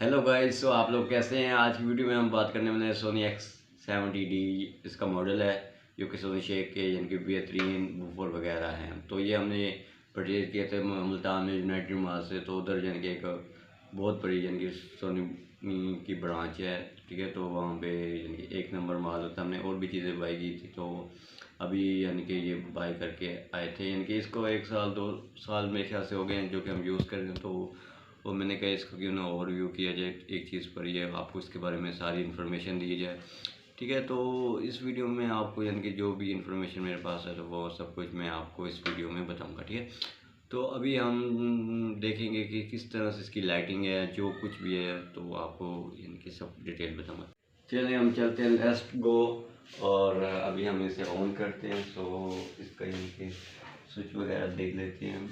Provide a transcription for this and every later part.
Hello guys, तो आप लोग कैसे हैं। आज की वीडियो में हम बात करने वाले हैं सोनी X70D। इसका मॉडल है जो कि सोनी शेख के यानी कि बेहतरीन वूफर वगैरह हैं। तो ये हमने परचेज किए थे मुल्तान में यूनाइटेड माल से। तो उधर यानी कि एक बहुत बड़ी यानी कि सोनी की ब्रांच है, ठीक है। तो वहाँ पे यानी कि एक नंबर माल होता है। हमने और भी चीज़ें बाई की थी, तो अभी यानी कि ये बाई करके आए थे। यानी कि इसको 1 साल 2 साल मेरे ख्याल से हो गए हैं जो कि हम यूज़ कर रहे हैं। तो मैंने कहा इसको क्यों ना ओवरव्यू किया जाए एक चीज़ पर, ये आपको इसके बारे में सारी इन्फॉर्मेशन दी जाए, ठीक है। तो इस वीडियो में आपको यानी कि जो भी इन्फॉर्मेशन मेरे पास है तो वो सब कुछ मैं आपको इस वीडियो में बताऊंगा, ठीक है। तो अभी हम देखेंगे कि किस तरह से इसकी लाइटिंग है, जो कुछ भी है, तो आपको यानी कि सब डिटेल बताऊंगा। चलिए हम चलते हैं, लेट्स गो। और अभी हम इसे ऑन करते हैं। तो इसका यानी कि स्विच वगैरह देख लेते हैं हम।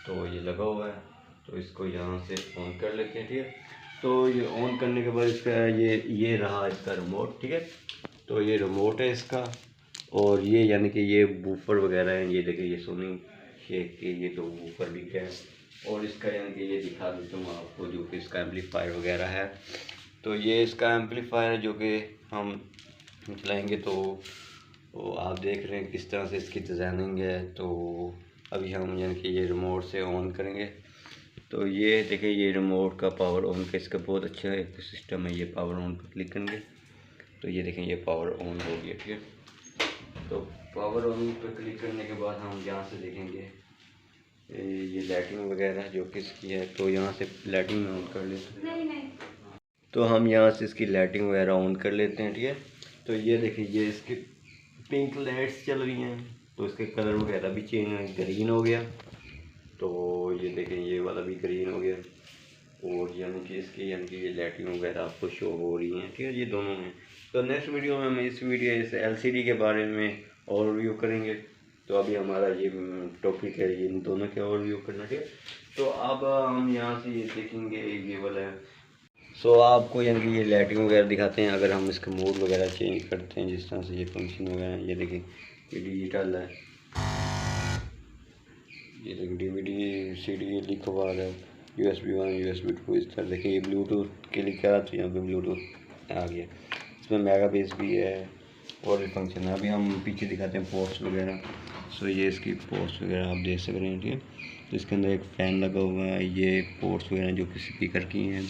तो ये लगा हुआ है, तो इसको यहाँ से ऑन कर लेते हैं, ठीक है। तो ये ऑन करने के बाद इसका ये रहा इसका रिमोट, ठीक है। तो ये रिमोट है इसका, और ये यानी कि ये बूफर वगैरह है। ये देखिए, ये सोनी शेख के ये तो बूफर दिख रहे हैं। और इसका यानी कि ये दिखा देता हूँ आपको, जो कि इसका एम्पलीफायर वगैरह है। तो ये इसका एम्पलीफायर है जो कि हम चलाएँगे। तो आप देख रहे हैं किस तरह से इसकी डिज़ाइनिंग है। तो अभी हम यानी कि ये रिमोट से ऑन करेंगे। तो ये देखिए, ये रिमोट का पावर ऑन का इसका बहुत अच्छा एक सिस्टम है। ये पावर ऑन पर क्लिक करेंगे तो ये देखें, ये पावर ऑन हो गया, ठीक है। तो पावर ऑन पर क्लिक करने के बाद हम यहाँ से देखेंगे ये लाइटिंग वगैरह जो कि इसकी है। तो यहाँ से लाइटिंग ऑन कर लेते हैं। तो हम यहाँ से इसकी लाइटिंग वगैरह ऑन कर लेते हैं, ठीक है। तो ये देखिए, ये इसकी पिंक लाइट्स चल रही हैं। तो इसके कलर वगैरह भी चेंज है, ग्रीन हो गया। तो ये देखें, ये वाला भी ग्रीन हो गया। और यानी कि इसकी यानी कि ये लाइटिंग वगैरह आपको शो हो रही हैं, ठीक है। ये दोनों हैं। तो नेक्स्ट वीडियो में हम इस LCD के बारे में ओवरव्यू करेंगे। तो अभी हमारा ये टॉपिक है ये इन दोनों के ओवरव्यू करना, ठीक है। तो अब हम यहाँ से ये देखेंगे ये वाला है। सो आपको यानी कि ये लाइटिंग वगैरह दिखाते हैं। अगर हम इसका मोड वगैरह चेंज करते हैं, जिस तरह से ये फंक्शन वगैरह, ये देखिए ये डिजिटल है। ये देखिए DVD CD लिखा हुआ है, USB 1 USB 2 इस तरह। देखिए ये ब्लूटूथ के लिए क्या, तो यहाँ पे ब्लूटूथ आ गया। इसमें मेगाबेस भी है और भी फंक्शन है। अभी हम पीछे दिखाते हैं पोर्ट्स वगैरह। सो ये इसकी पोर्ट्स वगैरह आप देख सक रहे हैं, ठीक है। तो इसके अंदर एक फ़ैन लगा हुआ है। ये पोर्ट्स वगैरह जो कि स्पीकर की हैं।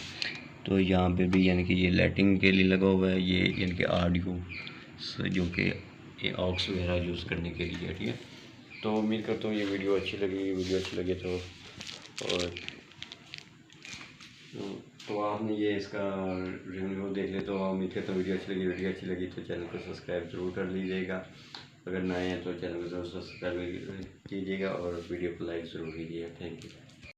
तो यहाँ पे भी यानी कि ये लाइटिंग के लिए लगा हुआ है। ये यानी कि ऑडियो जो कि ये ऑक्स वगैरह यूज़ करने के लिए, ठीक है। तो उम्मीद करता हूँ ये वीडियो अच्छी लगी तो और तो आपने ये इसका रिव्यू देख ले। तो उम्मीद करता हूँ वीडियो अच्छी लगी तो चैनल को सब्सक्राइब ज़रूर कर लीजिएगा। अगर नए हैं तो चैनल को ज़रूर सब्सक्राइब कीजिएगा और वीडियो को लाइक ज़रूर कीजिएगा। Thank you.